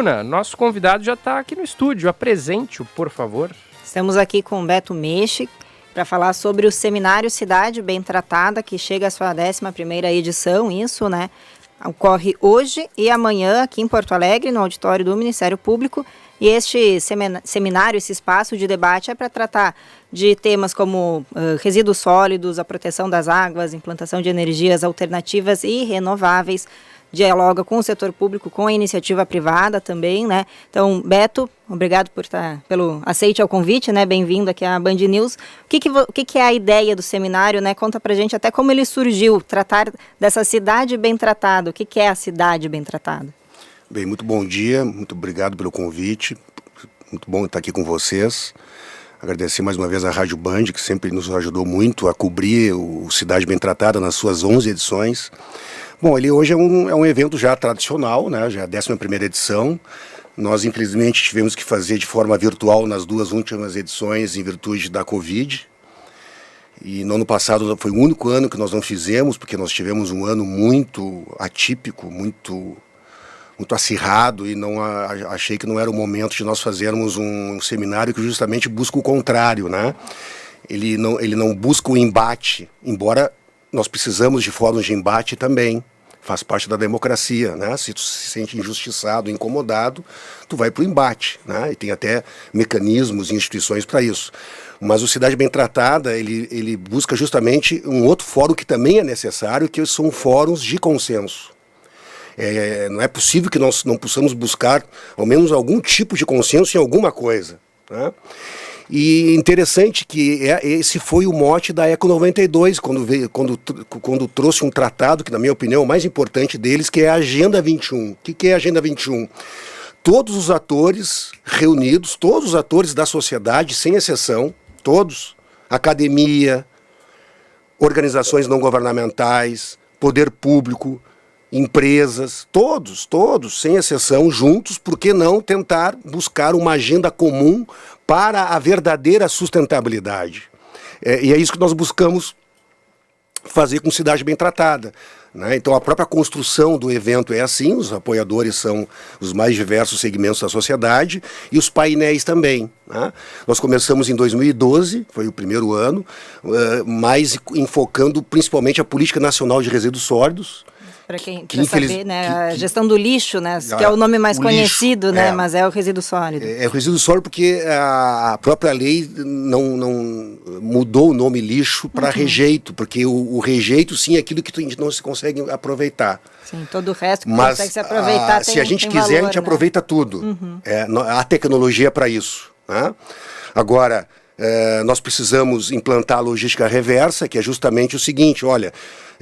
Nosso convidado já está aqui no estúdio. Apresente-o, por favor. Estamos aqui com o Beto Meche para falar sobre o seminário Cidade Bem Tratada, que chega à sua 11ª edição, isso, né? Ocorre hoje e amanhã aqui em Porto Alegre, no auditório do Ministério Público. E este seminário, esse espaço de debate é para tratar de temas como resíduos sólidos, a proteção das águas, implantação de energias alternativas e renováveis, dialoga com o setor público, com a iniciativa privada também, né? Então, Beto, obrigado pelo aceite ao convite, né? Bem-vindo aqui à Band News. O que é a ideia do seminário, né? Conta pra gente até como ele surgiu, tratar dessa cidade bem tratada. O que é a cidade bem tratada? Bem, muito bom dia, muito obrigado pelo convite, muito bom estar aqui com vocês. Agradecer mais uma vez à Rádio Band, que sempre nos ajudou muito a cobrir o Cidade Bem Tratada nas suas 11 edições. Bom, ele hoje é um evento já tradicional, né? Já é a 11ª edição. Nós, infelizmente, tivemos que fazer de forma virtual nas 2 últimas edições em virtude da Covid. E no ano passado foi o único ano que nós não fizemos, porque nós tivemos um ano muito atípico, muito acirrado, e achei que não era o momento de nós fazermos um seminário que justamente busca o contrário, né? Ele não busca o embate, embora nós precisamos de fóruns de embate também, faz parte da democracia, né? Se tu se sente injustiçado, incomodado, tu vai para o embate, né? E tem até mecanismos e instituições para isso. Mas o Cidade Bem Tratada, ele busca justamente um outro fórum que também é necessário, que são fóruns de consenso. Não é possível que nós não possamos buscar ao menos algum tipo de consenso em alguma coisa, né? E interessante que esse foi o mote da Eco 92, quando trouxe um tratado, que na minha opinião é o mais importante deles, que é a Agenda 21. O que é a Agenda 21? Todos os atores reunidos, todos os atores da sociedade, sem exceção, todos, academia, organizações não governamentais, poder público, empresas, todos, sem exceção, juntos, por que não tentar buscar uma agenda comum para a verdadeira sustentabilidade? E é isso que nós buscamos fazer com Cidade Bem Tratada, né? Então a própria construção do evento é assim, os apoiadores são os mais diversos segmentos da sociedade e os painéis também, né? Nós começamos em 2012, foi o primeiro ano, mas enfocando principalmente a Política Nacional de Resíduos Sólidos. Para quem quer saber, né, a gestão do lixo, né, que é o nome mais conhecido, lixo, né, mas é o resíduo sólido. É o resíduo sólido porque a própria lei não mudou o nome lixo para rejeito, porque o rejeito sim é aquilo que tu não se consegue aproveitar. Sim, todo o resto que consegue se aproveitar se a gente quiser, valor, a gente aproveita tudo. Há tecnologia para isso, né? Agora, nós precisamos implantar a logística reversa, que é justamente o seguinte: olha,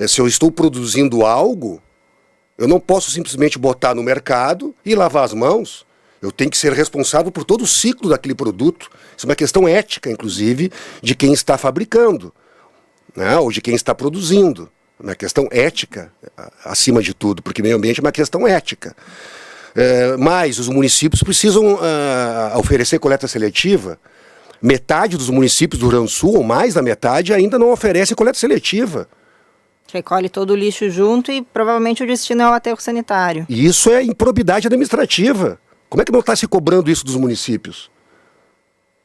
se eu estou produzindo algo, eu não posso simplesmente botar no mercado e lavar as mãos. Eu tenho que ser responsável por todo o ciclo daquele produto. Isso é uma questão ética, inclusive, de quem está fabricando, né, ou de quem está produzindo. É uma questão ética, acima de tudo, porque meio ambiente é uma questão ética. Mas os municípios precisam oferecer coleta seletiva. Metade dos municípios do Rio Grande do Sul, ou mais da metade, ainda não oferece coleta seletiva. Recolhe todo o lixo junto e provavelmente o destino é o aterro sanitário. E isso é improbidade administrativa. Como é que não está se cobrando isso dos municípios?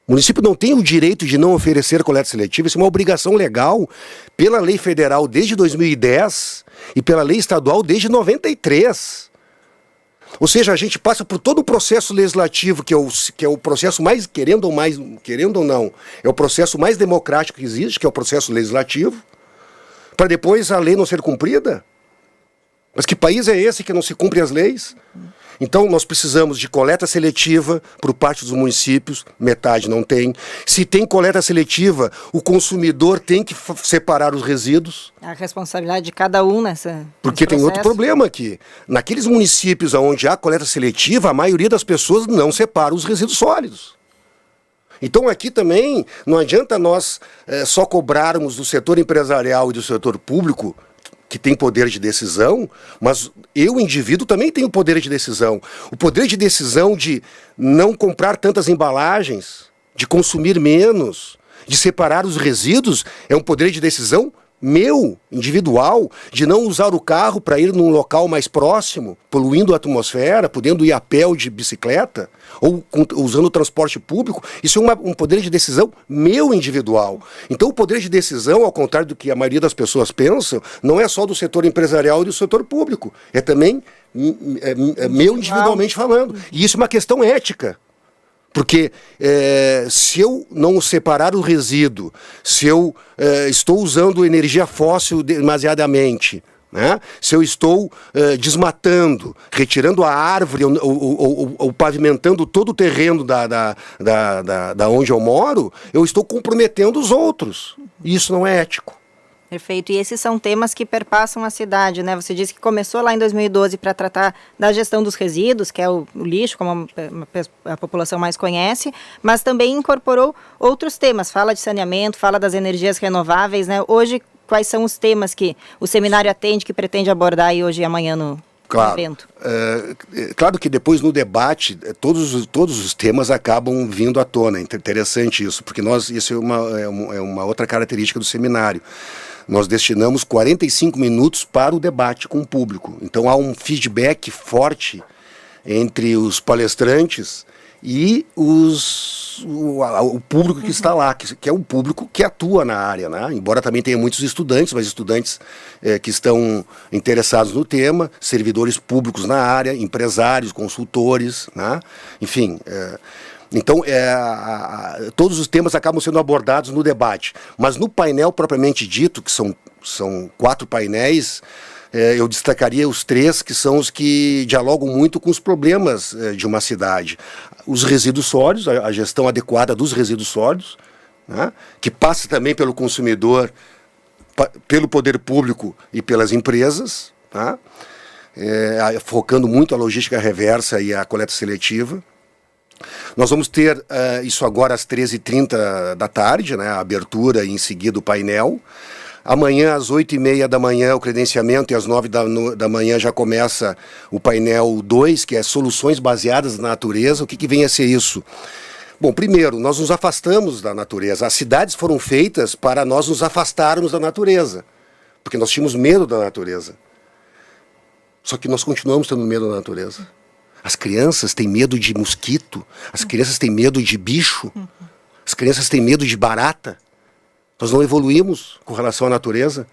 O município não tem o direito de não oferecer coleta seletiva, isso é uma obrigação legal pela lei federal desde 2010 e pela lei estadual desde 93. Ou seja, a gente passa por todo o processo legislativo, que é o processo mais, querendo ou não, é o processo mais democrático que existe, que é o processo legislativo, para depois a lei não ser cumprida? Mas que país é esse que não se cumpre as leis? Então nós precisamos de coleta seletiva por parte dos municípios, metade não tem. Se tem coleta seletiva, o consumidor tem que separar os resíduos. A responsabilidade de cada um Porque tem outro problema aqui. Naqueles municípios onde há coleta seletiva, a maioria das pessoas não separa os resíduos sólidos. Então aqui também não adianta nós só cobrarmos do setor empresarial e do setor público, que tem poder de decisão, mas eu, indivíduo, também tenho poder de decisão. O poder de decisão de não comprar tantas embalagens, de consumir menos, de separar os resíduos, é um poder de decisão meu, individual, de não usar o carro para ir num local mais próximo, poluindo a atmosfera, podendo ir a pé ou de bicicleta, ou usando o transporte público, isso é um poder de decisão meu individual. Então o poder de decisão, ao contrário do que a maioria das pessoas pensam, não é só do setor empresarial e do setor público, é também meu individualmente falando. E isso é uma questão ética. Porque se eu não separar o resíduo, se eu estou usando energia fóssil demasiadamente, né? Se eu estou desmatando, retirando a árvore ou pavimentando todo o terreno da onde eu moro, eu estou comprometendo os outros. E isso não é ético. Perfeito. E esses são temas que perpassam a cidade, né? Você disse que começou lá em 2012 para tratar da gestão dos resíduos, que é o lixo, como a população mais conhece, mas também incorporou outros temas. Fala de saneamento, fala das energias renováveis, né? Hoje, quais são os temas que o seminário atende, que pretende abordar aí hoje e amanhã no evento? Claro que depois no debate, todos os temas acabam vindo à tona. É interessante isso, porque isso é uma outra característica do seminário. Nós destinamos 45 minutos para o debate com o público. Então há um feedback forte entre os palestrantes e o público que está lá, que é o público que atua na área, né? Embora também tenha muitos estudantes, mas estudantes que estão interessados no tema, servidores públicos na área, empresários, consultores, né? Enfim... Então, todos os temas acabam sendo abordados no debate. Mas no painel propriamente dito, que são 4 painéis, eu destacaria os 3 que são os que dialogam muito com os problemas de uma cidade. Os resíduos sólidos, a gestão adequada dos resíduos sólidos, né, que passa também pelo consumidor, pelo poder público e pelas empresas, tá, focando muito a logística reversa e a coleta seletiva. Nós vamos ter isso agora às 13h30 da tarde, né, a abertura e em seguida o painel. Amanhã às 8h30 da manhã o credenciamento e às 9 da manhã já começa o painel 2, que é soluções baseadas na natureza. O que vem a ser isso? Bom, primeiro, nós nos afastamos da natureza. As cidades foram feitas para nós nos afastarmos da natureza, porque nós tínhamos medo da natureza. Só que nós continuamos tendo medo da natureza. As crianças têm medo de mosquito, as crianças têm medo de bicho, as crianças têm medo de barata. Nós não evoluímos com relação à natureza.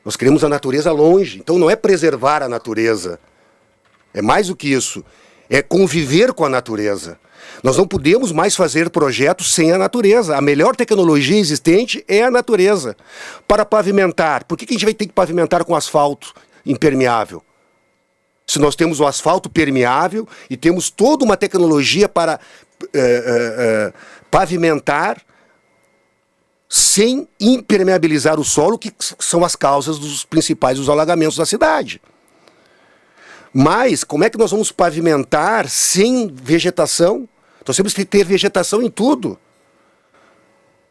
Nós queremos a natureza longe. Então não é preservar a natureza. É mais do que isso. É conviver com a natureza. Nós não podemos mais fazer projetos sem a natureza. A melhor tecnologia existente é a natureza. Para pavimentar, por que a gente vai ter que pavimentar com asfalto impermeável? Se nós temos o asfalto permeável e temos toda uma tecnologia para pavimentar sem impermeabilizar o solo, que são as causas dos principais dos alagamentos da cidade. Mas como é que nós vamos pavimentar sem vegetação? Nós temos que ter vegetação em tudo.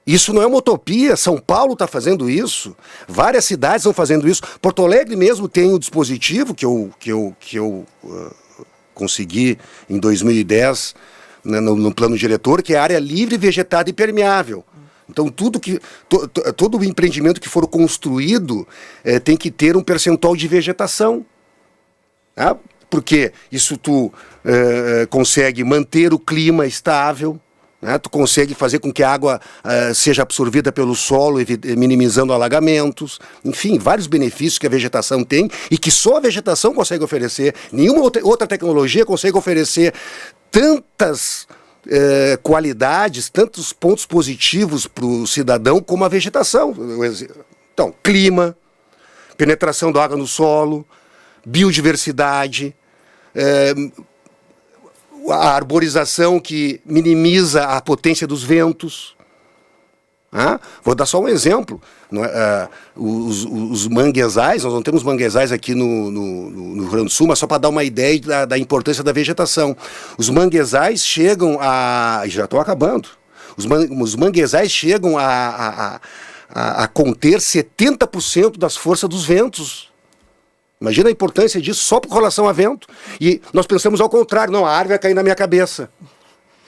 Isso não é uma utopia. São Paulo está fazendo isso. Várias cidades estão fazendo isso. Porto Alegre mesmo tem um dispositivo que eu consegui em 2010 no plano diretor, que é a área livre, vegetada e permeável. Então todo o empreendimento que for construído tem que ter um percentual de vegetação. Tá? Porque isso tu consegue manter o clima estável. Né? Tu consegue fazer com que a água seja absorvida pelo solo, minimizando alagamentos. Enfim, vários benefícios que a vegetação tem e que só a vegetação consegue oferecer. Nenhuma outra tecnologia consegue oferecer tantas qualidades, tantos pontos positivos para o cidadão como a vegetação. Então, clima, penetração da água no solo, biodiversidade, a arborização que minimiza a potência dos ventos. Vou dar só um exemplo. Os manguezais, nós não temos manguezais aqui no Rio Grande do Sul, mas só para dar uma ideia da importância da vegetação. Os manguezais chegam a... já estão acabando. Os manguezais chegam a conter 70% das forças dos ventos. Imagina a importância disso só por relação a vento. E nós pensamos ao contrário, não, a árvore vai cair na minha cabeça.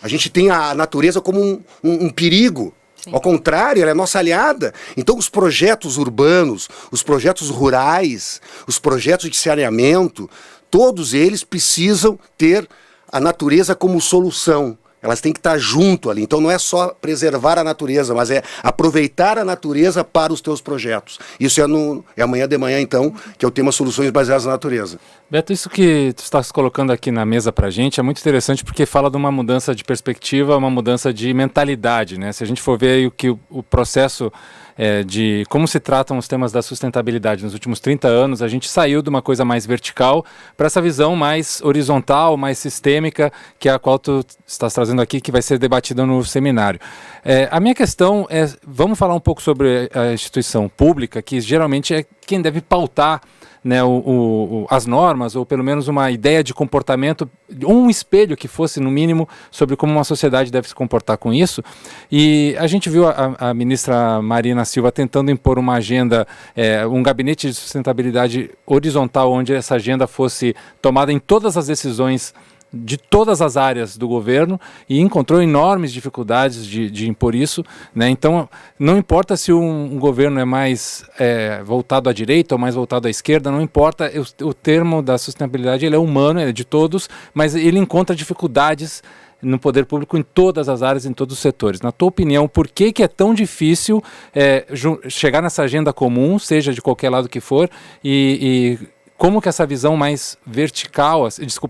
A gente tem a natureza como um perigo. Sim. Ao contrário, ela é nossa aliada. Então os projetos urbanos, os projetos rurais, os projetos de saneamento, todos eles precisam ter a natureza como solução. Elas têm que estar junto ali. Então não é só preservar a natureza, mas é aproveitar a natureza para os teus projetos. Isso é amanhã de manhã, então, que é o tema Soluções Baseadas na Natureza. Beto, isso que tu estás colocando aqui na mesa para a gente é muito interessante porque fala de uma mudança de perspectiva, uma mudança de mentalidade, né? Se a gente for ver aí o processo de como se tratam os temas da sustentabilidade nos últimos 30 anos, a gente saiu de uma coisa mais vertical para essa visão mais horizontal, mais sistêmica, que é a qual tu estás trazendo aqui, que vai ser debatida no seminário. A minha questão é, vamos falar um pouco sobre a instituição pública, que geralmente é quem deve pautar, né, as normas, ou pelo menos uma ideia de comportamento, um espelho que fosse, no mínimo, sobre como uma sociedade deve se comportar com isso. E a gente viu a ministra Marina Silva tentando impor uma agenda, um gabinete de sustentabilidade horizontal, onde essa agenda fosse tomada em todas as decisões de todas as áreas do governo, e encontrou enormes dificuldades de impor isso, né? Então, não importa se um governo é mais voltado à direita ou mais voltado à esquerda, não importa, o termo da sustentabilidade ele é humano, ele é de todos, mas ele encontra dificuldades no poder público em todas as áreas, em todos os setores. Na tua opinião, por que é tão difícil chegar nessa agenda comum, seja de qualquer lado que for, e como que essa visão mais vertical,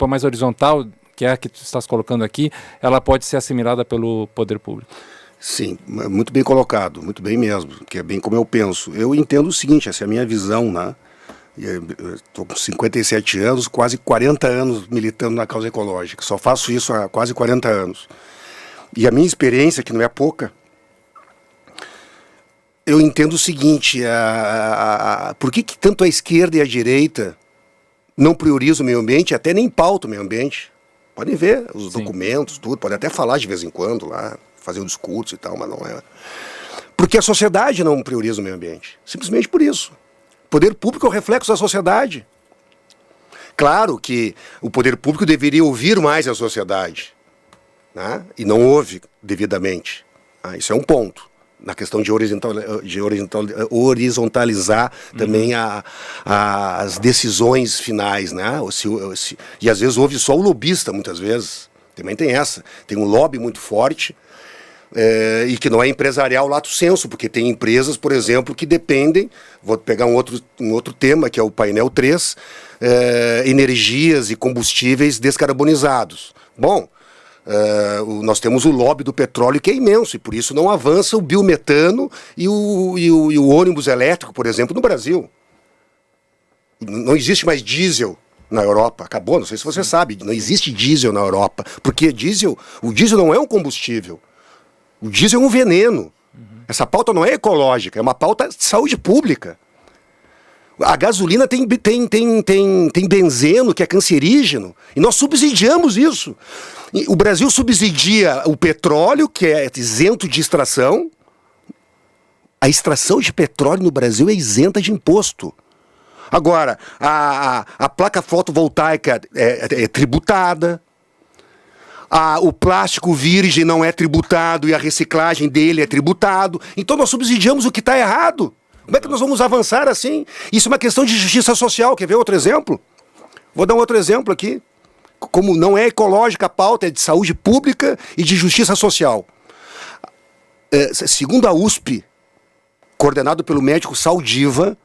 mais horizontal, que é a que tu estás colocando aqui, ela pode ser assimilada pelo poder público? Sim, muito bem colocado, muito bem mesmo, que é bem como eu penso. Eu entendo o seguinte, essa é a minha visão, né? Estou com 57 anos, quase 40 anos militando na causa ecológica. Só faço isso há quase 40 anos. E a minha experiência, que não é pouca, eu entendo o seguinte, por que tanto a esquerda e a direita não priorizam o meio ambiente, até nem pautam o meio ambiente? Podem ver os documentos, tudo, podem até falar de vez em quando lá, fazer um discurso e tal, mas não é. Porque a sociedade não prioriza o meio ambiente, simplesmente por isso. O poder público é o reflexo da sociedade. Claro que o poder público deveria ouvir mais a sociedade, né? E não ouve devidamente. Isso é um ponto. Na questão de horizontalizar também as decisões finais, né? E às vezes ouve só o lobista, muitas vezes. Também tem essa. Tem um lobby muito forte e que não é empresarial lato sensu, porque tem empresas, por exemplo, que dependem, vou pegar um outro tema, que é o painel 3, energias e combustíveis descarbonizados. Bom, nós temos o lobby do petróleo, que é imenso, e por isso não avança o biometano e o ônibus elétrico, por exemplo, no Brasil. Não existe mais diesel na Europa, acabou, não sei se você sabe, não existe diesel na Europa, porque o diesel não é um combustível, o diesel é um veneno. Essa pauta não é ecológica, é uma pauta de saúde pública. A gasolina tem benzeno, que é cancerígeno, e nós subsidiamos isso. O Brasil subsidia o petróleo, que é isento de extração. A extração de petróleo no Brasil é isenta de imposto. Agora, a placa fotovoltaica é tributada. O plástico virgem não é tributado e a reciclagem dele é tributado. Então nós subsidiamos o que está errado. Como é que nós vamos avançar assim? Isso é uma questão de justiça social. Quer ver outro exemplo? Vou dar um outro exemplo aqui. Como não é ecológica a pauta, é de saúde pública e de justiça social. Segundo a USP, coordenado pelo médico Saldiva,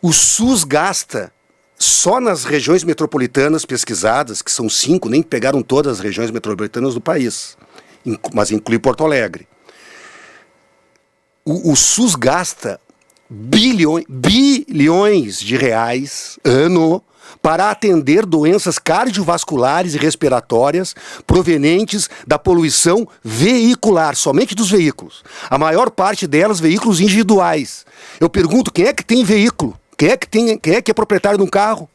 o SUS gasta, só nas regiões metropolitanas pesquisadas, que são 5, nem pegaram todas as regiões metropolitanas do país, mas inclui Porto Alegre. O SUS gasta bilhões de reais ano para atender doenças cardiovasculares e respiratórias provenientes da poluição veicular, somente dos veículos. A maior parte delas, veículos individuais. Eu pergunto, quem é que tem veículo? Quem é que é proprietário de um carro?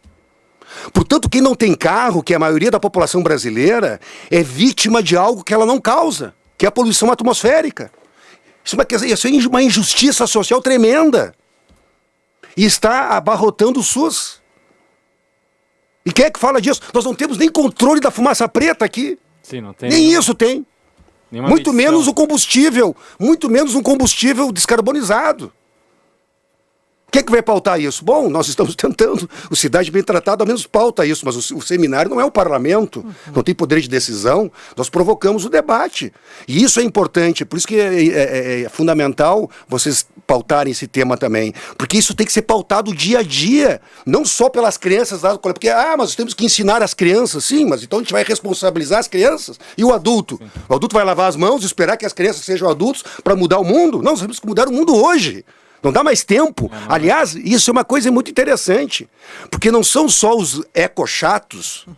Portanto, quem não tem carro, que é a maioria da população brasileira, é vítima de algo que ela não causa, que é a poluição atmosférica. Isso é uma injustiça social tremenda. E está abarrotando o SUS. E quem é que fala disso? Nós não temos nem controle da fumaça preta aqui. Sim, não tem. Nem isso tem. Muito menos o combustível, muito menos um combustível descarbonizado. Quem é que vai pautar isso? Bom, nós estamos tentando, o Cidade Bem Tratada ao menos pauta isso, mas o seminário não é o parlamento, não tem poder de decisão, nós provocamos o debate. E isso é importante, por isso que é fundamental vocês pautarem esse tema também, porque isso tem que ser pautado dia a dia, não só pelas crianças, porque, mas temos que ensinar as crianças, sim, mas então a gente vai responsabilizar as crianças e o adulto. Sim. O adulto vai lavar as mãos e esperar que as crianças sejam adultos para mudar o mundo? Não, nós temos que mudar o mundo hoje. Não dá mais tempo. Aliás, isso é uma coisa muito interessante, porque não são só os ecochatos,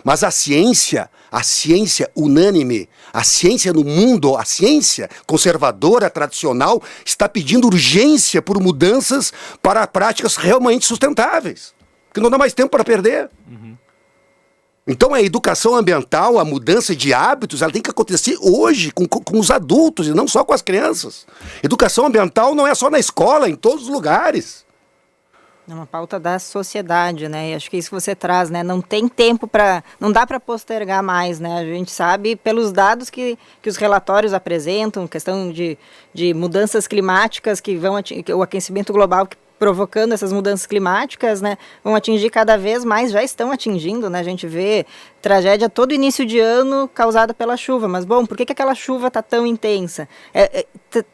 mas a ciência unânime, a ciência no mundo, a ciência conservadora, tradicional, está pedindo urgência por mudanças para práticas realmente sustentáveis, porque não dá mais tempo para perder. Então a educação ambiental, a mudança de hábitos, ela tem que acontecer hoje com os adultos e não só com as crianças. Educação ambiental não é só na escola, em todos os lugares. É uma pauta da sociedade, né? E acho que isso que você traz, né? Não tem tempo para... Não dá para postergar mais, né? A gente sabe pelos dados que os relatórios apresentam, questão de mudanças climáticas que vão... O aquecimento global provocando essas mudanças climáticas, né, vão atingir cada vez mais, já estão atingindo, né, a gente vê tragédia todo início de ano causada pela chuva, mas bom, por que aquela chuva está tão intensa?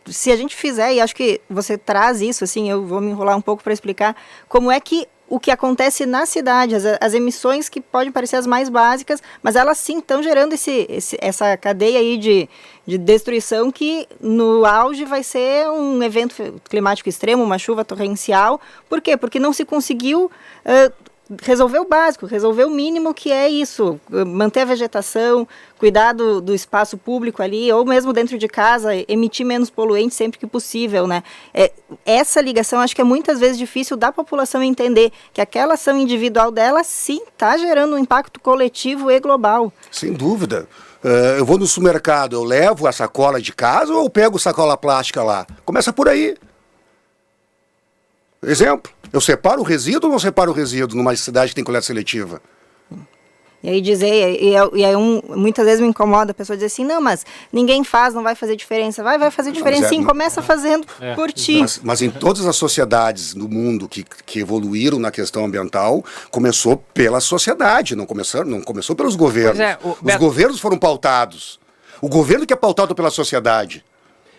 Se a gente fizer, e acho que você traz isso, assim, eu vou me enrolar um pouco para explicar como é que o que acontece na cidade, as emissões que podem parecer as mais básicas, mas elas sim estão gerando essa cadeia aí de destruição que no auge vai ser um evento climático extremo, uma chuva torrencial. Por quê? Porque não se conseguiu resolver o básico, resolver o mínimo, que é isso, manter a vegetação, cuidar do espaço público ali, ou mesmo dentro de casa, emitir menos poluentes sempre que possível, né? Essa ligação acho que é muitas vezes difícil da população entender que aquela ação individual dela sim está gerando um impacto coletivo e global. Sem dúvida. Eu vou no supermercado, eu levo a sacola de casa ou eu pego sacola plástica lá? Começa por aí. Exemplo, eu separo o resíduo ou não separo o resíduo numa cidade que tem coleta seletiva? E aí muitas vezes me incomoda a pessoa dizer assim, não, mas ninguém faz, não vai fazer diferença. Vai fazer diferença sim, começa fazendo por ti. Mas em todas as sociedades do mundo que evoluíram na questão ambiental, começou pela sociedade, não começou pelos governos. Os governos foram pautados. O governo que é pautado pela sociedade.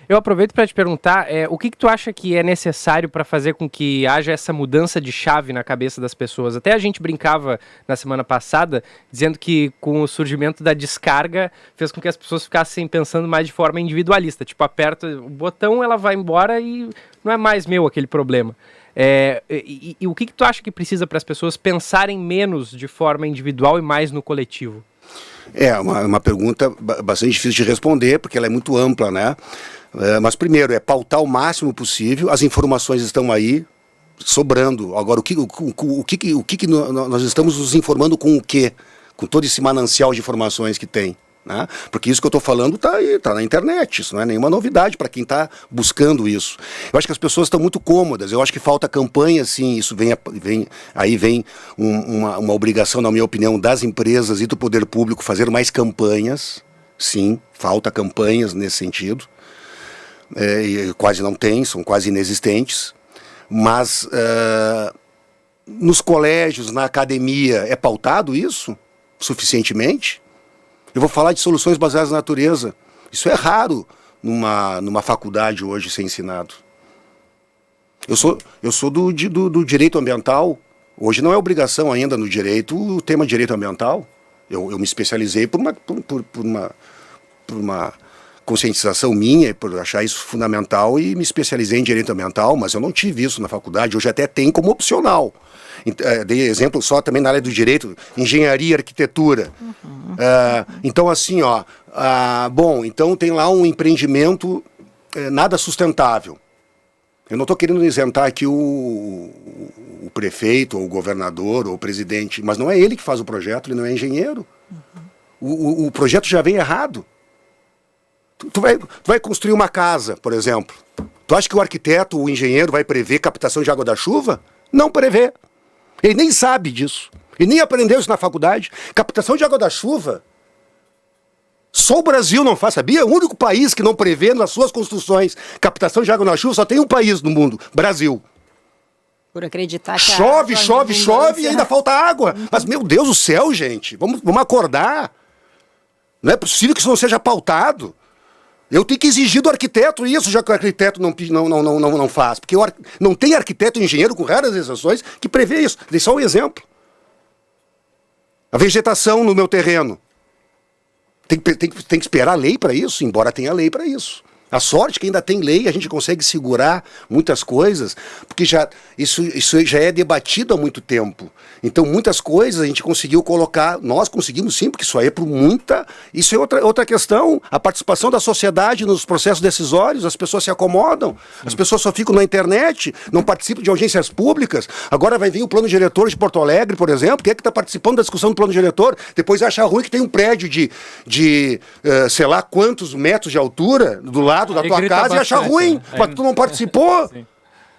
Eu aproveito para te perguntar, o que tu acha que é necessário para fazer com que haja essa mudança de chave na cabeça das pessoas? Até a gente brincava na semana passada, dizendo que com o surgimento da descarga, fez com que as pessoas ficassem pensando mais de forma individualista. Tipo, aperta o botão, ela vai embora e não é mais meu aquele problema. E o que tu acha que precisa para as pessoas pensarem menos de forma individual e mais no coletivo? É uma pergunta bastante difícil de responder, porque ela é muito ampla, né? Mas primeiro, é pautar o máximo possível, as informações estão aí, sobrando. Agora, o que nós estamos nos informando com o quê? Com todo esse manancial de informações que tem, né? Porque isso que eu estou falando está aí, está na internet, isso não é nenhuma novidade para quem está buscando isso. Eu acho que as pessoas estão muito cômodas, eu acho que falta campanha, sim, isso vem uma obrigação, na minha opinião, das empresas e do poder público fazer mais campanhas, sim, falta campanhas nesse sentido. Quase não tem, são quase inexistentes, mas nos colégios, na academia, é pautado isso suficientemente? Eu vou falar de soluções baseadas na natureza. Isso é raro numa faculdade hoje ser ensinado. Eu sou do direito ambiental. Hoje não é obrigação ainda no direito o tema direito ambiental. Eu me especializei por uma conscientização minha, por achar isso fundamental, e me especializei em direito ambiental, mas eu não tive isso na faculdade. Hoje até tem como opcional. Dei exemplo só também na área do direito, engenharia, arquitetura. Então assim, bom, então tem lá um empreendimento nada sustentável. Eu não estou querendo isentar aqui o prefeito, ou o governador, ou o presidente, mas não é ele que faz o projeto, ele não é engenheiro. O projeto já vem errado. Tu vai construir uma casa, por exemplo. Tu acha que o arquiteto, o engenheiro vai prever captação de água da chuva? Não prevê. Ele nem sabe disso. Ele nem aprendeu isso na faculdade. Captação de água da chuva Só o Brasil não faz, sabia? O único país que não prevê nas suas construções captação de água na chuva, só tem um país no mundo, Brasil. Por acreditar que chove e ainda falta água. Mas, meu Deus do céu, gente, vamos acordar. Não é possível que isso não seja pautado. Eu tenho que exigir do arquiteto isso, já que o arquiteto não faz. Porque não tem arquiteto e engenheiro, com raras exceções, que prevê isso. Dei só um exemplo. A vegetação no meu terreno. Tem que esperar a lei para isso, embora tenha lei para isso. A sorte que ainda tem lei, a gente consegue segurar muitas coisas, porque isso já é debatido há muito tempo. Então, muitas coisas a gente conseguiu colocar, nós conseguimos sim, porque isso aí é por muita... Isso é outra questão, a participação da sociedade nos processos decisórios, as pessoas se acomodam, as pessoas só ficam na internet, não participam de audiências públicas. Agora vai vir o plano diretor de Porto Alegre, por exemplo, quem é que está participando da discussão do plano diretor? Depois acha ruim que tem um prédio de sei lá quantos metros de altura do lado da tua casa e achar ruim, mas tu não participou. Sim.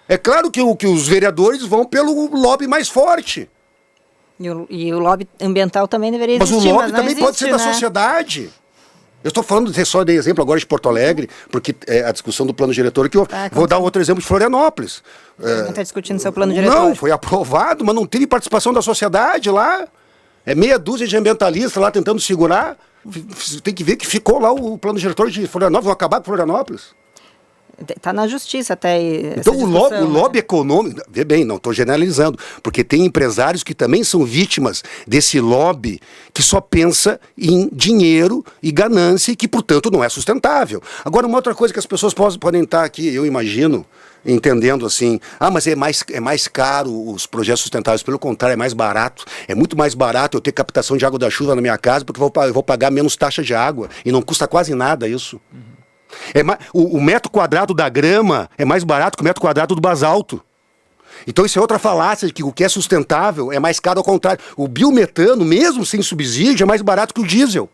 É claro que os vereadores vão pelo lobby mais forte. E o lobby ambiental também deveria existir, mas o lobby também pode ser da sociedade. Eu estou falando, só de exemplo agora de Porto Alegre, porque é a discussão do plano diretor que eu vou dar outro exemplo de Florianópolis. Não está discutindo seu plano diretor? Não, foi aprovado, mas não teve participação da sociedade lá. É meia dúzia de ambientalistas lá tentando segurar. Tem que ver que ficou lá o plano diretor de Florianópolis, vão acabar com Florianópolis. Está na justiça até. Então o lobby econômico, vê bem, não estou generalizando, porque tem empresários que também são vítimas desse lobby que só pensa em dinheiro e ganância e que, portanto, não é sustentável. Agora, uma outra coisa que as pessoas podem estar aqui, eu imagino, entendendo assim, mas é mais caro os projetos sustentáveis. Pelo contrário, é mais barato. É muito mais barato eu ter captação de água da chuva na minha casa, porque eu vou pagar menos taxa de água e não custa quase nada isso. O metro quadrado da grama é mais barato que o metro quadrado do basalto. Então isso é outra falácia, de que o que é sustentável é mais caro ao contrário. O biometano, mesmo sem subsídio, é mais barato que o diesel.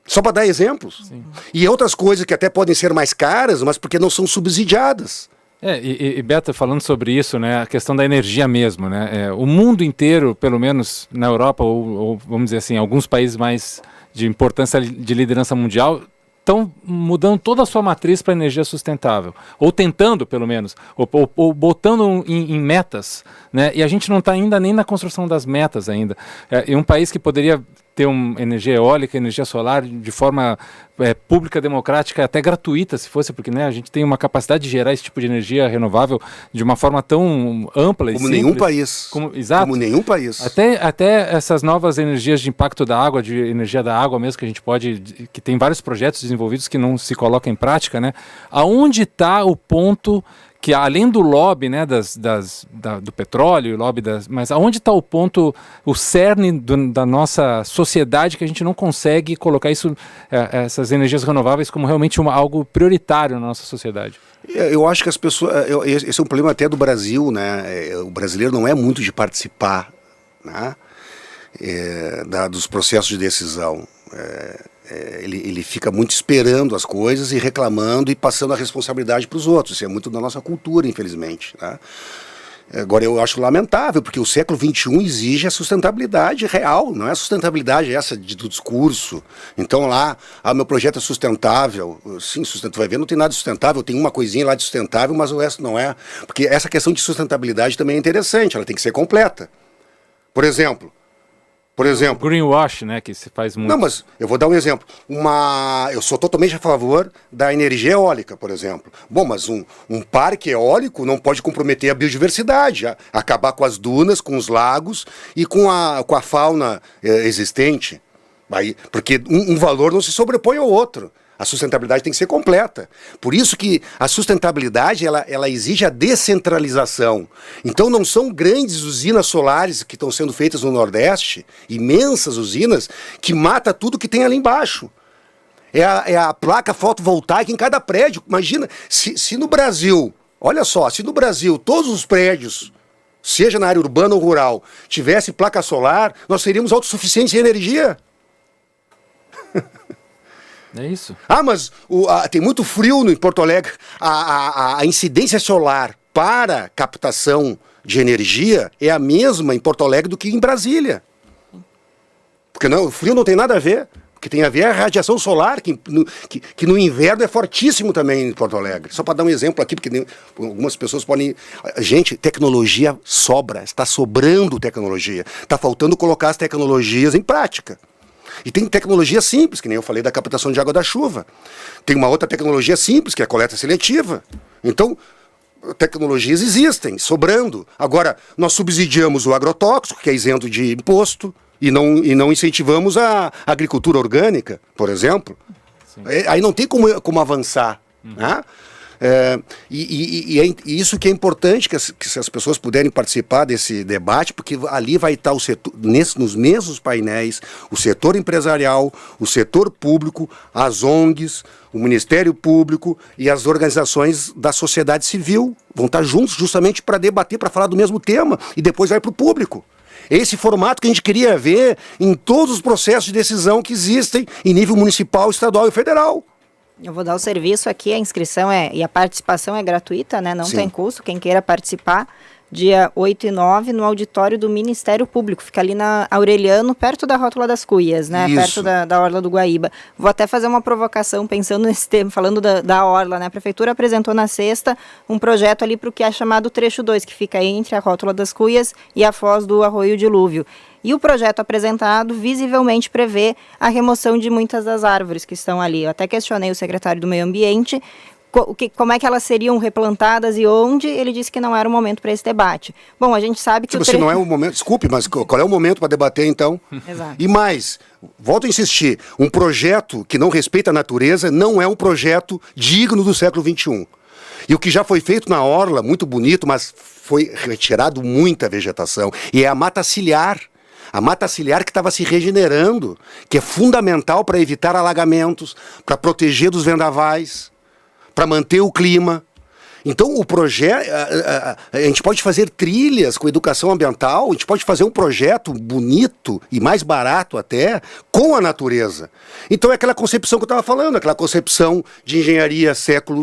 Só para dar exemplos. Sim. E outras coisas que até podem ser mais caras, mas porque não são subsidiadas. E Beto, falando sobre isso, né, a questão da energia mesmo, né, o mundo inteiro, pelo menos na Europa, ou vamos dizer assim, alguns países mais de importância de liderança mundial, estão mudando toda a sua matriz para energia sustentável, ou tentando, pelo menos, ou botando em metas, né, e a gente não está ainda nem na construção das metas ainda. E um país que poderia ter energia eólica, energia solar de forma pública, democrática, até gratuita, se fosse, porque né, a gente tem uma capacidade de gerar esse tipo de energia renovável de uma forma tão ampla e como simples. Nenhum país. Exato. Como nenhum país. Até essas novas energias de impacto da água, de energia da água mesmo, que a gente pode, que tem vários projetos desenvolvidos que não se colocam em prática, né? Aonde está o ponto que, além do lobby, né, do petróleo, lobby mas aonde está o ponto, o cerne da nossa sociedade, que a gente não consegue colocar essas energias renováveis como realmente algo prioritário na nossa sociedade? Eu acho que as pessoas... Esse é um problema até do Brasil, né? O brasileiro não é muito de participar, né? Dos processos de decisão. Ele fica muito esperando as coisas e reclamando e passando a responsabilidade para os outros. Isso é muito da nossa cultura, infelizmente, né? Agora, eu acho lamentável, porque o século XXI exige a sustentabilidade real, não é a sustentabilidade essa do discurso. Então lá, meu projeto é sustentável. Sim, vai ver, não tem nada de sustentável, tem uma coisinha lá de sustentável, mas o resto não é. Porque essa questão de sustentabilidade também é interessante, ela tem que ser completa. Por exemplo... Greenwash, né, que se faz muito. Não, mas eu vou dar um exemplo. Eu sou totalmente a favor da energia eólica, por exemplo. Bom, mas um parque eólico não pode comprometer a biodiversidade, acabar com as dunas, com os lagos e com a fauna existente. Porque um valor não se sobrepõe ao outro. A sustentabilidade tem que ser completa. Por isso que a sustentabilidade ela exige a descentralização. Então não são grandes usinas solares que estão sendo feitas no Nordeste, imensas usinas, que mata tudo que tem ali embaixo. É a placa fotovoltaica em cada prédio. Imagina, se no Brasil, olha só, se no Brasil todos os prédios, seja na área urbana ou rural, tivesse placa solar, nós seríamos autossuficientes em energia. É isso. Mas tem muito frio em Porto Alegre. A incidência solar para captação de energia é a mesma em Porto Alegre do que em Brasília. Porque não, o frio não tem nada a ver. O que tem a ver é a radiação solar, que no inverno é fortíssimo também em Porto Alegre. Só para dar um exemplo aqui, porque algumas pessoas podem... Gente, tecnologia sobra, está sobrando tecnologia. Está faltando colocar as tecnologias em prática. E tem tecnologia simples, que nem eu falei da captação de água da chuva. Tem uma outra tecnologia simples, que é a coleta seletiva. Então, tecnologias existem, sobrando. Agora, nós subsidiamos o agrotóxico, que é isento de imposto, e não incentivamos a agricultura orgânica, por exemplo. Aí não tem como avançar. Né? E isso que é importante, que se as pessoas puderem participar desse debate, porque ali vai estar o setor, nos mesmos painéis, o setor empresarial, o setor público, as ONGs, o Ministério Público e as organizações da sociedade civil. Vão estar juntos justamente para debater, para falar do mesmo tema, e depois vai para o público. Esse formato que a gente queria ver em todos os processos de decisão que existem em nível municipal, estadual e federal. Eu vou dar o serviço aqui, a inscrição e a participação é gratuita, né? Não Sim. tem custo, quem queira participar, dia 8 e 9, no auditório do Ministério Público, fica ali na Aureliano, perto da Rótula das Cuias, né? Isso. Perto da Orla do Guaíba. Vou até fazer uma provocação pensando nesse tema, falando da Orla, né? A Prefeitura apresentou na sexta um projeto ali para o que é chamado Trecho 2, que fica entre a Rótula das Cuias e a foz do Arroio Dilúvio. E o projeto apresentado visivelmente prevê a remoção de muitas das árvores que estão ali. Eu até questionei o secretário do Meio Ambiente como é que elas seriam replantadas e onde. Ele disse que não era o momento para esse debate. Bom, a gente sabe que Se não é o momento, desculpe, mas qual é o momento para debater então? Exato. E mais, volto a insistir, um projeto que não respeita a natureza não é um projeto digno do século XXI. E o que já foi feito na Orla, muito bonito, mas foi retirado muita vegetação, e é a mata ciliar. A mata ciliar que estava se regenerando, que é fundamental para evitar alagamentos, para proteger dos vendavais, para manter o clima. Então, o projeto, a gente pode fazer trilhas com educação ambiental, a gente pode fazer um projeto bonito e mais barato até, com a natureza. Então, é aquela concepção que eu estava falando, aquela concepção de engenharia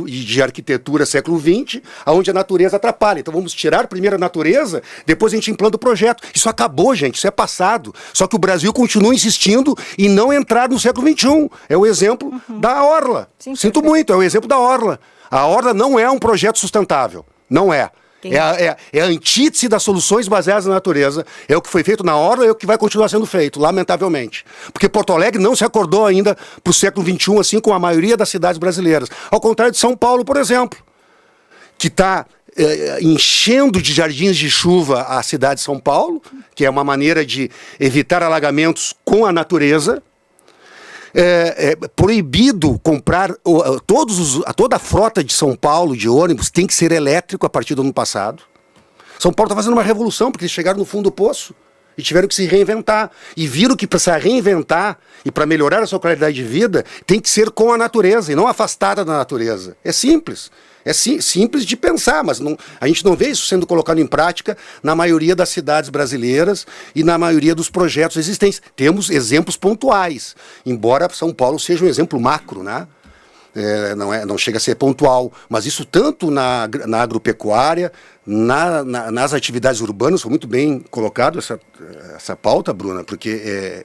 e de arquitetura século XX, onde a natureza atrapalha. Então, vamos tirar primeiro a natureza, depois a gente implanta o projeto. Isso acabou, gente, isso é passado. Só que o Brasil continua insistindo em não entrar no século XXI. É o exemplo da Orla. Sim, Sinto muito, é o exemplo da Orla. A Orla não é um projeto sustentável, não é. É a antítese das soluções baseadas na natureza, é o que foi feito na Orla e é o que vai continuar sendo feito, lamentavelmente. Porque Porto Alegre não se acordou ainda para o século XXI, assim como a maioria das cidades brasileiras. Ao contrário de São Paulo, por exemplo, que está enchendo de jardins de chuva a cidade de São Paulo, que é uma maneira de evitar alagamentos com a natureza. É proibido comprar, toda a frota de São Paulo de ônibus tem que ser elétrico a partir do ano passado. São Paulo está fazendo uma revolução, porque eles chegaram no fundo do poço e tiveram que se reinventar. E viram que para se reinventar e para melhorar a sua qualidade de vida, tem que ser com a natureza e não afastada da natureza. É simples. É simples de pensar, mas a gente não vê isso sendo colocado em prática na maioria das cidades brasileiras e na maioria dos projetos existentes. Temos exemplos pontuais, embora São Paulo seja um exemplo macro, né? Não chega a ser pontual, mas isso tanto na agropecuária, nas atividades urbanas. Foi muito bem colocado essa pauta, Bruna, porque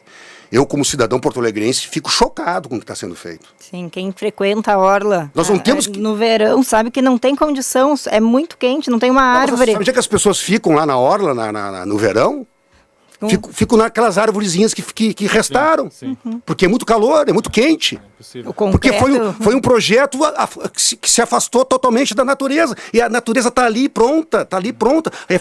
eu, como cidadão porto-alegrense, fico chocado com o que está sendo feito. Sim, quem frequenta a Orla nós não temos no verão sabe que não tem condição, é muito quente, não tem uma árvore. Sabe onde é que as pessoas ficam lá na Orla no verão? Ficam naquelas árvorezinhas que restaram, sim. Porque é muito calor, é muito quente. Porque foi um projeto que se afastou totalmente da natureza. E a natureza está ali pronta, É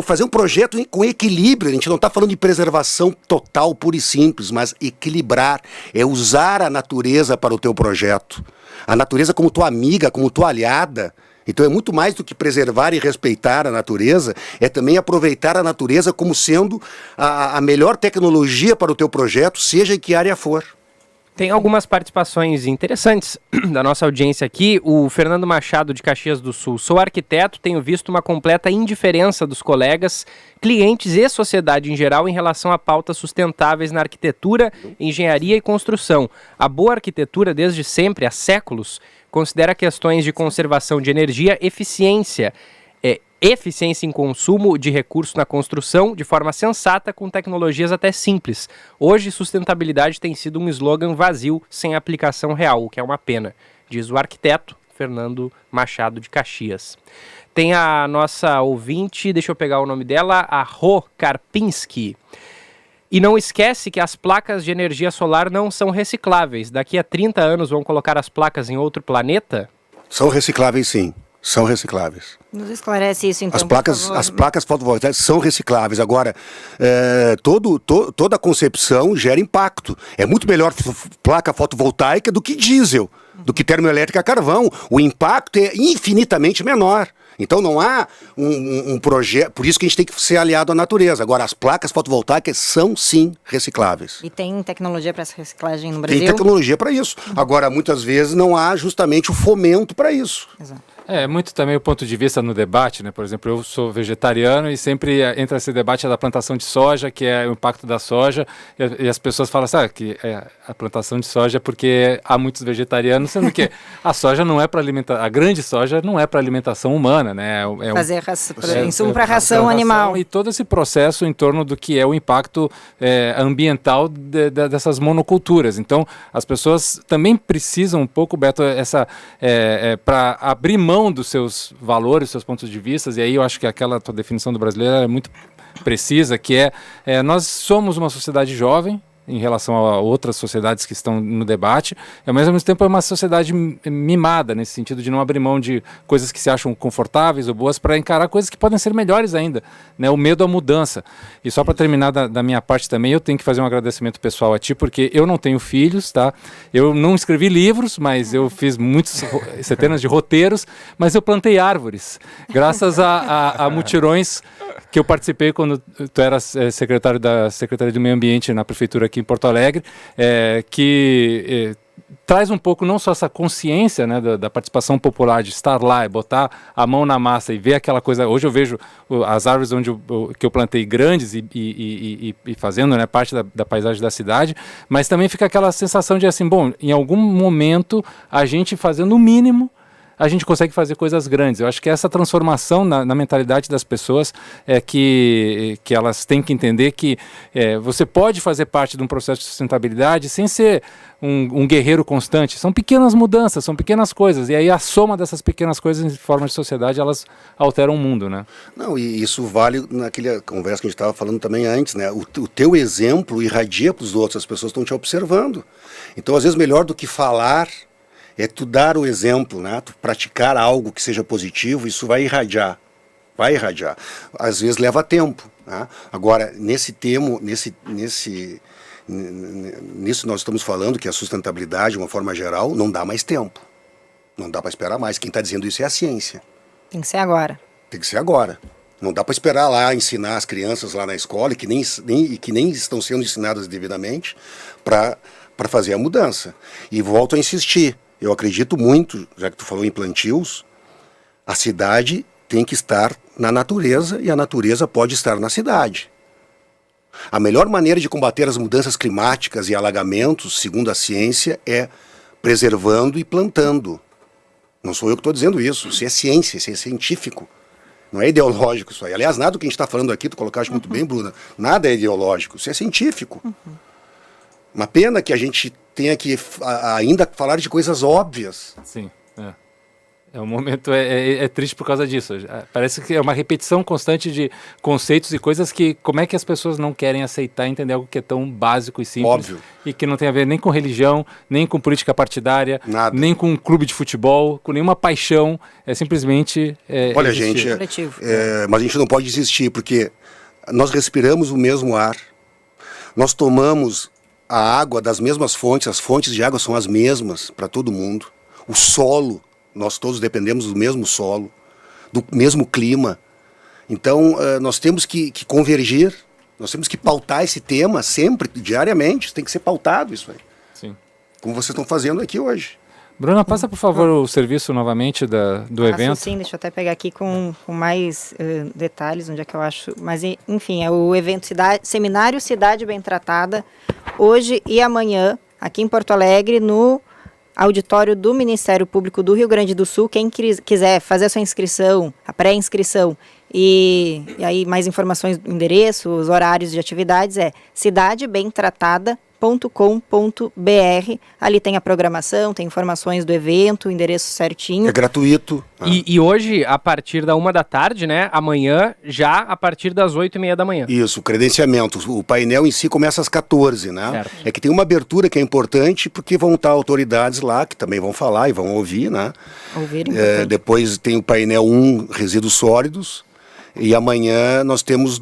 fazer um projeto com equilíbrio. A gente não está falando de preservação total, pura e simples, mas equilibrar. É usar a natureza para o teu projeto. A natureza como tua amiga, como tua aliada. Então é muito mais do que preservar e respeitar a natureza, é também aproveitar a natureza como sendo a melhor tecnologia para o teu projeto, seja em que área for. Tem algumas participações interessantes da nossa audiência aqui. O Fernando Machado, de Caxias do Sul. Sou arquiteto, tenho visto uma completa indiferença dos colegas, clientes e sociedade em geral em relação a pautas sustentáveis na arquitetura, engenharia e construção. A boa arquitetura, desde sempre, há séculos, considera questões de conservação de energia, eficiência eficiência em consumo de recursos na construção de forma sensata com tecnologias até simples. Hoje, sustentabilidade tem sido um slogan vazio sem aplicação real, o que é uma pena, diz o arquiteto Fernando Machado de Caxias. Tem a nossa ouvinte, deixa eu pegar o nome dela, a Rô Karpinski. E não esquece que as placas de energia solar não são recicláveis. Daqui a 30 anos vão colocar as placas em outro planeta? São recicláveis, sim. São recicláveis. Nos esclarece isso, então, as placas fotovoltaicas são recicláveis. Agora, toda a concepção gera impacto. É muito melhor placa fotovoltaica do que diesel, do que termoelétrica a carvão. O impacto é infinitamente menor. Então não há um projeto, por isso que a gente tem que ser aliado à natureza. Agora, as placas fotovoltaicas são sim recicláveis. E tem tecnologia para essa reciclagem no Brasil? Tem tecnologia para isso. Agora, muitas vezes não há justamente o fomento para isso. Exato. É muito também o ponto de vista no debate, né? Por exemplo, eu sou vegetariano e sempre entra esse debate da plantação de soja, que é o impacto da soja, e as pessoas falam assim, que a plantação de soja é porque há muitos vegetarianos, sendo que a soja não é para alimentar, a grande soja não é para alimentação humana, né? Fazer insumo para ração animal. E todo esse processo em torno do que é o impacto ambiental dessas monoculturas. Então, as pessoas também precisam um pouco, Beto, para abrir mão dos seus valores, seus pontos de vista, e aí eu acho que aquela tua definição do brasileiro é muito precisa, que nós somos uma sociedade jovem em relação a outras sociedades que estão no debate, mas ao mesmo tempo é uma sociedade mimada, nesse sentido de não abrir mão de coisas que se acham confortáveis ou boas para encarar coisas que podem ser melhores ainda, né? O medo à mudança. E só para terminar da minha parte também, eu tenho que fazer um agradecimento pessoal a ti, porque eu não tenho filhos, tá? Eu não escrevi livros, mas eu fiz centenas de roteiros, mas eu plantei árvores, graças a mutirões que eu participei quando tu eras secretário da Secretaria do Meio Ambiente na Prefeitura aqui em Porto Alegre, que traz um pouco não só essa consciência, né, da participação popular, de estar lá e botar a mão na massa e ver aquela coisa. Hoje eu vejo as árvores que eu plantei grandes e fazendo, né, parte da paisagem da cidade, mas também fica aquela sensação de assim, bom, em algum momento a gente fazendo o mínimo, a gente consegue fazer coisas grandes. Eu acho que essa transformação na mentalidade das pessoas é que elas têm que entender que você pode fazer parte de um processo de sustentabilidade sem ser um guerreiro constante. São pequenas mudanças, são pequenas coisas. E aí a soma dessas pequenas coisas em forma de sociedade, elas alteram o mundo, né? Não, e isso vale naquela conversa que a gente estava falando também antes, né? O teu exemplo irradia para os outros, as pessoas estão te observando. Então, às vezes, melhor do que falar é tu dar o exemplo, né? Tu praticar algo que seja positivo, isso vai irradiar. Vai irradiar. Às vezes leva tempo, né? Agora, nisso nós estamos falando que a sustentabilidade, de uma forma geral, não dá mais tempo. Não dá para esperar mais. Quem está dizendo isso é a ciência. Tem que ser agora. Tem que ser agora. Não dá para esperar lá ensinar as crianças lá na escola, que nem estão sendo ensinadas devidamente, para fazer a mudança. E volto a insistir. Eu acredito muito, já que tu falou em plantios, a cidade tem que estar na natureza e a natureza pode estar na cidade. A melhor maneira de combater as mudanças climáticas e alagamentos, segundo a ciência, é preservando e plantando. Não sou eu que estou dizendo isso, isso é ciência, isso é científico. Não é ideológico isso aí. Aliás, nada do que a gente está falando aqui, tu colocaste muito bem, Bruna, nada é ideológico, isso é científico. Uma pena que a gente tenha que ainda falar de coisas óbvias. Sim, um momento é triste por causa disso. Parece que é uma repetição constante de conceitos e coisas que como é que as pessoas não querem aceitar e entender algo que é tão básico e simples. Óbvio. E que não tem a ver nem com religião, nem com política partidária, nada. Nem com um clube de futebol, com nenhuma paixão. É simplesmente olha, gente, mas a gente não pode desistir, porque nós respiramos o mesmo ar, nós tomamos a água das mesmas fontes, as fontes de água são as mesmas para todo mundo. O solo, nós todos dependemos do mesmo solo, do mesmo clima. Então, nós temos que convergir, nós temos que pautar esse tema sempre, diariamente, tem que ser pautado isso aí. Sim. Como vocês estão fazendo aqui hoje. Bruna, passa por favor o serviço novamente do evento. Sim, deixa eu até pegar aqui com mais detalhes, onde é que eu acho. Mas, enfim, é o evento Seminário Cidade Bem Tratada, hoje e amanhã, aqui em Porto Alegre, no auditório do Ministério Público do Rio Grande do Sul. Quem quiser fazer a sua inscrição, a pré-inscrição, E aí mais informações, endereço, os horários de atividades é cidadebemtratada.com.br. Ali tem a programação, tem informações do evento, o endereço certinho. É gratuito. E hoje, a partir da 1h, né? Amanhã, já a partir das 8h30 da manhã. Isso, o credenciamento. O painel em si começa às 14h, né? Certo. É que tem uma abertura que é importante, porque vão estar autoridades lá, que também vão falar e vão ouvir, né? Ouvir, depois tem o painel 1, resíduos sólidos. E amanhã nós temos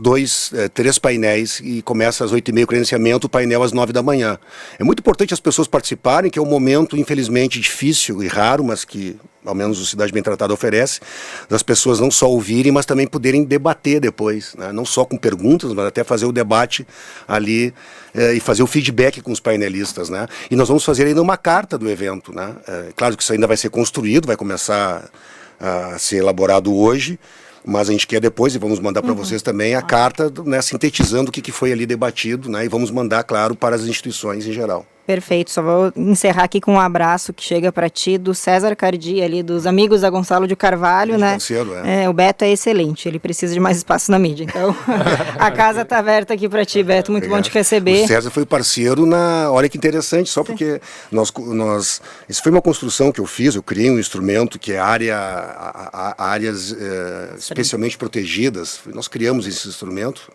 3 painéis e começa às 8h30 o credenciamento, o painel às 9h da manhã. É muito importante as pessoas participarem, que é um momento, infelizmente, difícil e raro, mas que, ao menos o Cidade Bem Tratada oferece, das pessoas não só ouvirem, mas também poderem debater depois, né? Não só com perguntas, mas até fazer o debate ali e fazer o feedback com os painelistas, né? E nós vamos fazer ainda uma carta do evento, né? Claro que isso ainda vai ser construído, vai começar a ser elaborado hoje, mas a gente quer depois, e vamos mandar para vocês também, a carta, né, sintetizando o que foi ali debatido, né, e vamos mandar, claro, para as instituições em geral. Perfeito, só vou encerrar aqui com um abraço que chega para ti do César Cardi, ali dos amigos da Gonçalo de Carvalho, né? Parceiro, o Beto é excelente, ele precisa de mais espaço na mídia, então a casa está aberta aqui para ti, Beto, muito Obrigado. Bom te receber. O César foi parceiro olha que interessante, só porque isso foi uma construção que eu fiz, eu criei um instrumento que é áreas especialmente protegidas, nós criamos esse instrumento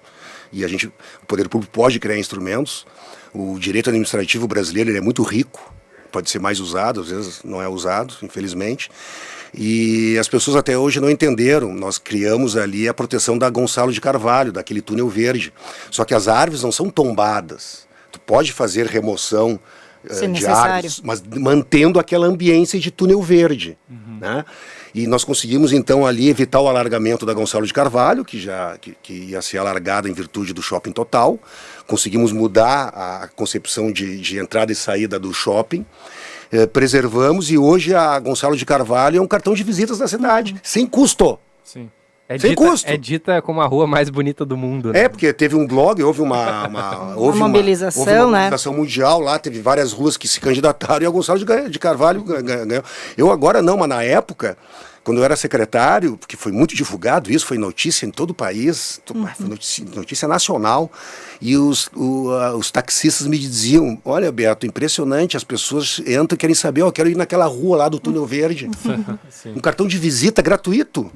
e o poder público pode criar instrumentos. O direito administrativo brasileiro ele é muito rico, pode ser mais usado, às vezes não é usado, infelizmente. E as pessoas até hoje não entenderam. Nós criamos ali a proteção da Gonçalo de Carvalho, daquele túnel verde. Só que as árvores não são tombadas. Tu pode fazer remoção de árvores, mas mantendo aquela ambiência de túnel verde. Né? E nós conseguimos, então, ali evitar o alargamento da Gonçalo de Carvalho, que ia ser alargada em virtude do shopping total. Conseguimos mudar a concepção de entrada e saída do shopping. Preservamos e hoje a Gonçalo de Carvalho é um cartão de visitas da cidade, sem custo. Sim. Sem custo. É dita como a rua mais bonita do mundo. Né? Porque teve um blog, houve uma mobilização, né? Mobilização mundial lá, teve várias ruas que se candidataram e a Gonçalo de Carvalho ganhou. Eu agora não, mas na época, quando eu era secretário, porque foi muito divulgado isso, foi notícia em todo o país, foi notícia nacional, e os taxistas me diziam, olha, Beto, impressionante, as pessoas entram e querem saber, eu quero ir naquela rua lá do Túnel Verde. Um cartão de visita gratuito.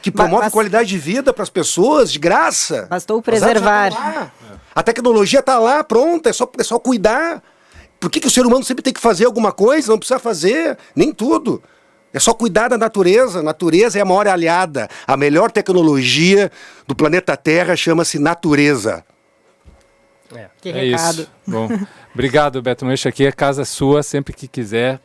Que promove qualidade de vida para as pessoas, de graça. Bastou preservar. A tecnologia está lá, pronta, é só cuidar. Por que o ser humano sempre tem que fazer alguma coisa? Não precisa fazer, nem tudo. É só cuidar da natureza. A natureza é a maior aliada. A melhor tecnologia do planeta Terra chama-se natureza. Que recado. Isso. Bom, obrigado, Beto Moesch. Aqui a casa é sua, sempre que quiser.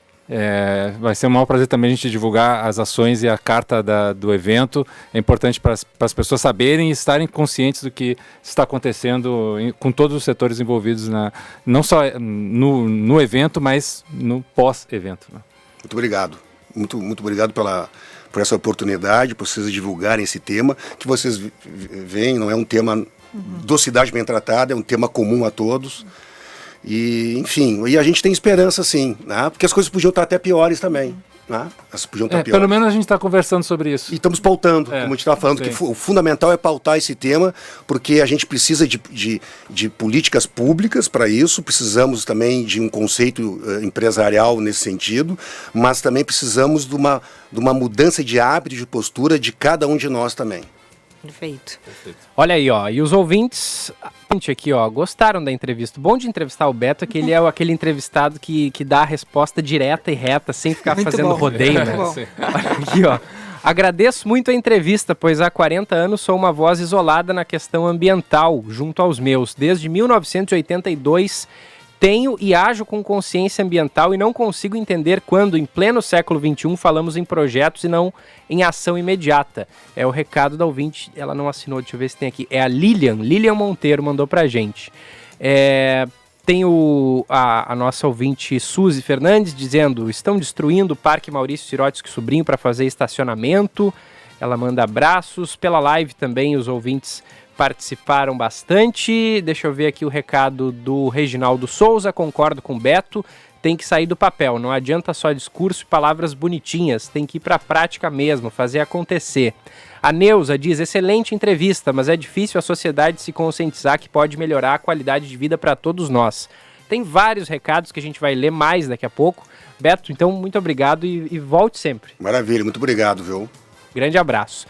Vai ser um maior prazer também a gente divulgar as ações e a carta do evento. É importante para as pessoas saberem e estarem conscientes do que está acontecendo com todos os setores envolvidos, não só no evento, mas no pós-evento. Né? Muito obrigado. Muito obrigado por essa oportunidade, por vocês divulgarem esse tema, que vocês veem, não é um tema do Cidade Bem Tratada, é um tema comum a todos. E, enfim, a gente tem esperança, sim, né? Porque as coisas podiam estar até piores também. Né? Pelo menos a gente está conversando sobre isso. E estamos pautando, como a gente está falando, que o fundamental é pautar esse tema, porque a gente precisa de políticas públicas para isso, precisamos também de um conceito empresarial nesse sentido, mas também precisamos de uma mudança de hábito, de postura de cada um de nós também. Perfeito. Olha aí, e os ouvintes aqui, gostaram da entrevista. O bom de entrevistar o Beto é que ele é aquele entrevistado que dá a resposta direta e reta, sem ficar fazendo rodeio, né? Olha aqui, agradeço muito a entrevista, pois há 40 anos sou uma voz isolada na questão ambiental, junto aos meus. Desde 1982 tenho e ajo com consciência ambiental e não consigo entender quando, em pleno século XXI, falamos em projetos e não em ação imediata. É o recado da ouvinte, ela não assinou, deixa eu ver se tem aqui. É a Lilian Monteiro, mandou pra gente. Tem a nossa ouvinte Suzy Fernandes dizendo: estão destruindo o Parque Maurício Sirotsky Sobrinho para fazer estacionamento. Ela manda abraços. Pela live também os ouvintes participaram bastante. Deixa eu ver aqui o recado do Reginaldo Souza, concordo com o Beto. tem que sair do papel, não adianta só discurso e palavras bonitinhas, tem que ir para a prática mesmo, fazer acontecer. A Neuza diz, excelente entrevista, mas é difícil a sociedade se conscientizar que pode melhorar a qualidade de vida para todos nós. Tem vários recados que a gente vai ler mais daqui a pouco. Beto, então, muito obrigado e volte sempre. Maravilha, muito obrigado, viu? Grande abraço.